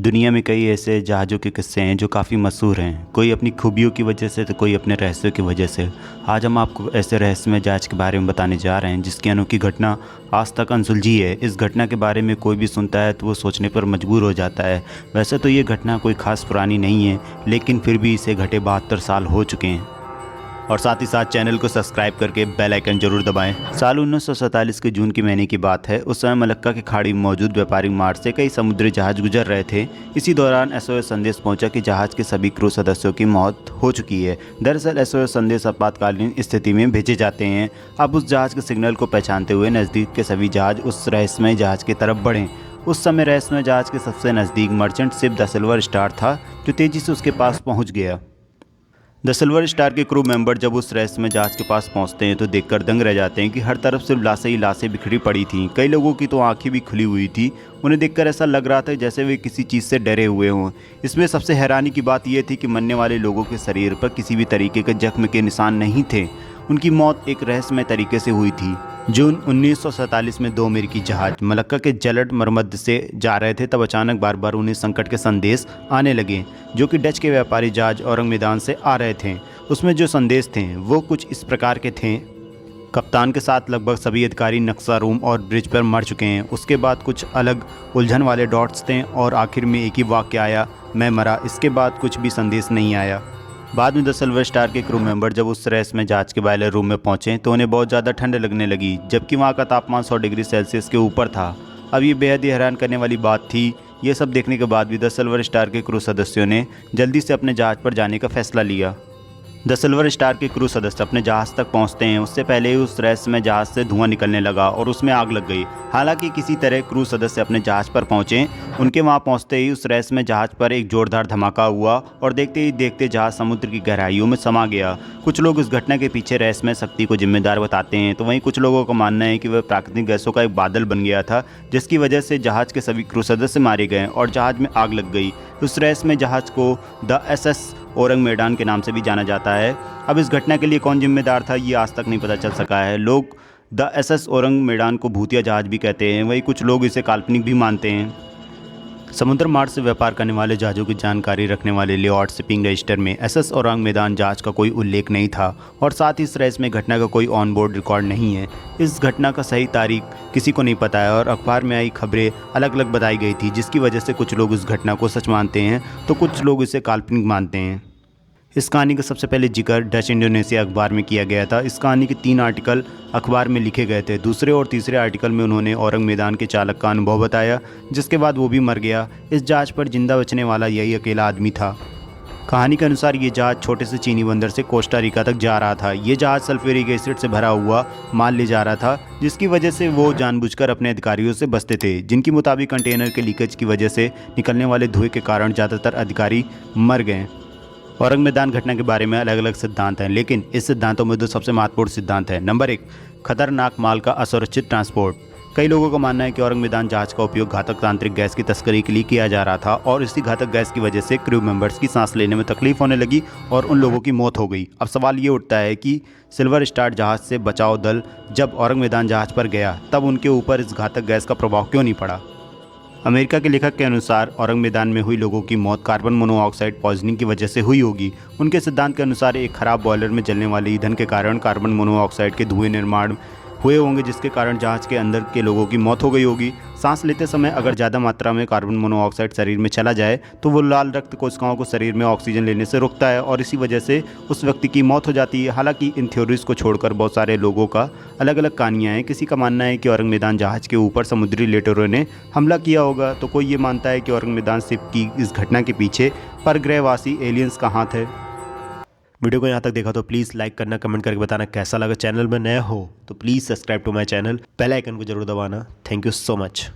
दुनिया में कई ऐसे जहाज़ों के किस्से हैं जो काफ़ी मशहूर हैं, कोई अपनी खूबियों की वजह से तो कोई अपने रहस्यों की वजह से। आज हम आपको ऐसे रहस्यमय जहाज़ के बारे में बताने जा रहे हैं जिसकी अनोखी घटना आज तक अनसुलझी है। इस घटना के बारे में कोई भी सुनता है तो वो सोचने पर मजबूर हो जाता है। वैसे तो ये घटना कोई खास पुरानी नहीं है, लेकिन फिर भी इसे घटे 72 साल हो चुके हैं। और साथ ही साथ चैनल को सब्सक्राइब करके बेल आइकन जरूर दबाएं। साल 1947 के जून के महीने की बात है। उस समय मलक्का की खाड़ी में मौजूद व्यापारिक मार्ग से कई समुद्री जहाज गुजर रहे थे। इसी दौरान एसओएस संदेश पहुंचा कि जहाज के सभी क्रू सदस्यों की मौत हो चुकी है। दरअसल एसओएस संदेश आपातकालीन स्थिति में भेजे जाते हैं। अब उस जहाज के सिग्नल को पहचानते हुए नज़दीक के सभी जहाज उस रहस्यमय जहाज की तरफ बढ़े। उस समय रहस्यमय जहाज के सबसे नज़दीक merchant ship the silver star था, जो तेजी से उसके पास पहुँच गया। द सिल्वर स्टार के क्रू मेंबर जब उस रहस्यमय जहाज के पास पहुंचते हैं तो देखकर दंग रह जाते हैं कि हर तरफ सिर्फ लाशें ही लाशें बिखरी पड़ी थीं। कई लोगों की तो आंखें भी खुली हुई थी। उन्हें देखकर ऐसा लग रहा था जैसे वे किसी चीज़ से डरे हुए हों। इसमें सबसे हैरानी की बात यह थी कि मरने वाले लोगों के शरीर पर किसी भी तरीके के जख्म के निशान नहीं थे। उनकी मौत एक रहस्यमय तरीके से हुई थी। जून 1947 में दो अमेरिकी जहाज मलक्का के जलड मरमद से जा रहे थे, तब अचानक बार बार उन्हें संकट के संदेश आने लगे, जो कि डच के व्यापारी जहाज औरंग मैदान से आ रहे थे। उसमें जो संदेश थे वो कुछ इस प्रकार के थे। कप्तान के साथ लगभग सभी अधिकारी नक्शा रूम और ब्रिज पर मर चुके हैं। उसके बाद कुछ अलग उलझन वाले डॉट्स थे और आखिर में एक ही वाक्य आया, मैं मरा। इसके बाद कुछ भी संदेश नहीं आया। बाद में द सिल्वर स्टार के क्रू मेंबर जब उस रहस्यमय जहाज के बॉयलर रूम में पहुंचे तो उन्हें बहुत ज़्यादा ठंड लगने लगी, जबकि वहां का तापमान 100 डिग्री सेल्सियस के ऊपर था। अब ये बेहद ही हैरान करने वाली बात थी। ये सब देखने के बाद भी द सिल्वर स्टार के क्रू सदस्यों ने जल्दी से अपने जहाज पर जाने का फैसला लिया। द सिल्वर स्टार के क्रू सदस्य अपने जहाज़ तक पहुंचते हैं उससे पहले ही उस रहस्यमय जहाज़ से धुआं निकलने लगा और उसमें आग लग गई। हालांकि किसी तरह क्रू सदस्य अपने जहाज़ पर पहुंचे। उनके वहां पहुंचते ही उस रहस्यमय जहाज़ पर एक जोरदार धमाका हुआ और देखते ही देखते जहाज़ समुद्र की गहराइयों में समा गया। कुछ लोग इस घटना के पीछे रहस्यमय शक्ति को जिम्मेदार बताते हैं, तो वहीं कुछ लोगों का मानना है कि वह प्राकृतिक गैसों का एक बादल बन गया था, जिसकी वजह से जहाज़ के सभी क्रू सदस्य मारे गए और जहाज़ में आग लग गई। उस रहस्यमय जहाज़ को द एसएस औरंग मैदान के नाम से भी जाना जाता है। अब इस घटना के लिए कौन जिम्मेदार था ये आज तक नहीं पता चल सका है। लोग द एसएस औरंग मैदान को भूतिया जहाज भी कहते हैं, वहीं कुछ लोग इसे काल्पनिक भी मानते हैं। समुद्र मार्ग से व्यापार करने वाले जहाज़ों की जानकारी रखने वाले लियोर्ड शिपिंग रजिस्टर में एसएस औरंग मैदान जहाज का कोई उल्लेख नहीं था और साथ ही इस रहस्यमय घटना का कोई ऑन बोर्ड रिकॉर्ड नहीं है। इस घटना का सही तारीख किसी को नहीं पता है और अखबार में आई खबरें अलग अलग बताई गई थी, जिसकी वजह से कुछ लोग इस घटना को सच मानते हैं तो कुछ लोग इसे काल्पनिक मानते हैं। इस कहानी का सबसे पहले जिक्र डच इंडोनेशिया अखबार में किया गया था। इस कहानी के 3 आर्टिकल अखबार में लिखे गए थे। दूसरे और तीसरे आर्टिकल में उन्होंने औरंग मैदान के चालक का अनुभव बताया, जिसके बाद वो भी मर गया। इस जहाज़ पर जिंदा बचने वाला यही अकेला आदमी था। कहानी के अनुसार ये जहाज़ छोटे से चीनी बंदर से कोस्टा रिका तक जा रहा था। ये जहाज़ सल्फ्यूरिक एसिड से भरा हुआ माल ले जा रहा था, जिसकी वजह से वो जानबूझकर अपने अधिकारियों से बचते थे, जिनकी मुताबिक कंटेनर के लीकेज की वजह से निकलने वाले धुएं के कारण ज़्यादातर अधिकारी मर गए। औरंग मैदान घटना के बारे में अलग अलग सिद्धांत हैं, लेकिन इस सिद्धांतों में दो सबसे महत्वपूर्ण सिद्धांत हैं। नंबर 1, खतरनाक माल का असुरक्षित ट्रांसपोर्ट। कई लोगों का मानना है कि औरंग मैदान जहाज का उपयोग घातक तांत्रिक गैस की तस्करी के लिए किया जा रहा था और इसी घातक गैस की वजह से क्रू मेंबर्स की सांस लेने में तकलीफ होने लगी और उन लोगों की मौत हो गई। अब सवाल ये उठता है कि सिल्वर स्टार जहाज से बचाव दल जब औरंग मैदान जहाज पर गया तब उनके ऊपर इस घातक गैस का प्रभाव क्यों नहीं पड़ा। अमेरिका के लेखक के अनुसार औरंग मैदान में हुई लोगों की मौत कार्बन मोनोऑक्साइड पॉइजनिंग की वजह से हुई होगी। उनके सिद्धांत के अनुसार एक खराब बॉयलर में जलने वाले ईंधन के कारण कार्बन मोनोऑक्साइड के धुएं निर्माण हुए होंगे, जिसके कारण जहाज के अंदर के लोगों की मौत हो गई होगी। सांस लेते समय अगर ज़्यादा मात्रा में कार्बन मोनोऑक्साइड शरीर में चला जाए तो वो लाल रक्त कोशिकाओं को शरीर में ऑक्सीजन लेने से रोकता है और इसी वजह से उस व्यक्ति की मौत हो जाती है। हालांकि इन थ्योरीज को छोड़कर बहुत सारे लोगों का अलग अलग कहानियाँ हैं। किसी का मानना है कि औरंग मैदान जहाज के ऊपर समुद्री लुटेरों ने हमला किया होगा, तो कोई ये मानता है कि औरंग मैदान शिप की इस घटना के पीछे परग्रहवासी एलियंस का हाथ है। वीडियो को यहाँ तक देखा तो प्लीज़ लाइक करना, कमेंट करके बताना कैसा लगा। चैनल में नया हो तो please subscribe to my channel, bell icon को जरूर दबाना। Thank you so much.